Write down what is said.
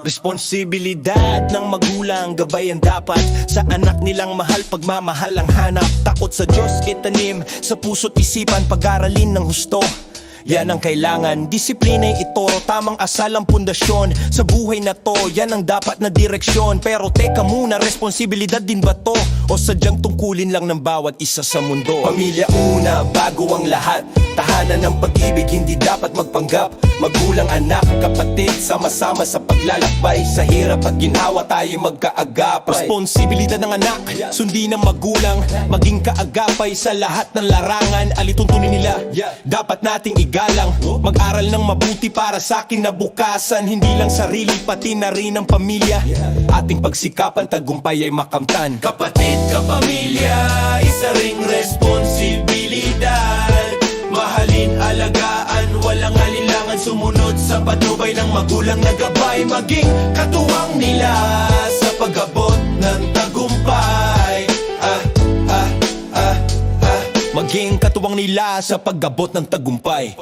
Responsibilidad ng magulang, gabay ang dapat sa anak nilang mahal, pagmamahal ang hanap. Takot sa Diyos itanim sa puso't isipan, pag-aralin ng husto. Yan ang kailangan, disiplina'y ituro, tamang asal ang pundasyon sa buhay na to, yan ang dapat na direksyon. Pero teka muna, responsibilidad din ba to? O sadyang tungkulin lang ng bawat isa sa mundo? Pamilya una, bago ang lahat. Tahanan ng pag-ibig, hindi dapat magpanggap. Magulang, anak, kapatid, sama-sama sa paglalakbay. Sa hirap at ginhawa tayo magkaagapay. Responsibilidad ng anak, sundin ng magulang, maging kaagapay sa lahat ng larangan. Alituntunin nila, dapat nating igalang. Mag-aral ng mabuti para sa akin na bukasan. Hindi lang sarili, pati na rin ang pamilya. Ating pagsikapan, tagumpay ay makamtan. Kapatid, kapamilya, isa ring responsibilidad. Mahalin, alagaan, walang alinlangan. Sumunod sa patnubay ng magulang na gabay. Maging katuwang nila sa pag-abot ng tagumpay. Maging katuwang nila sa pag-abot ng tagumpay.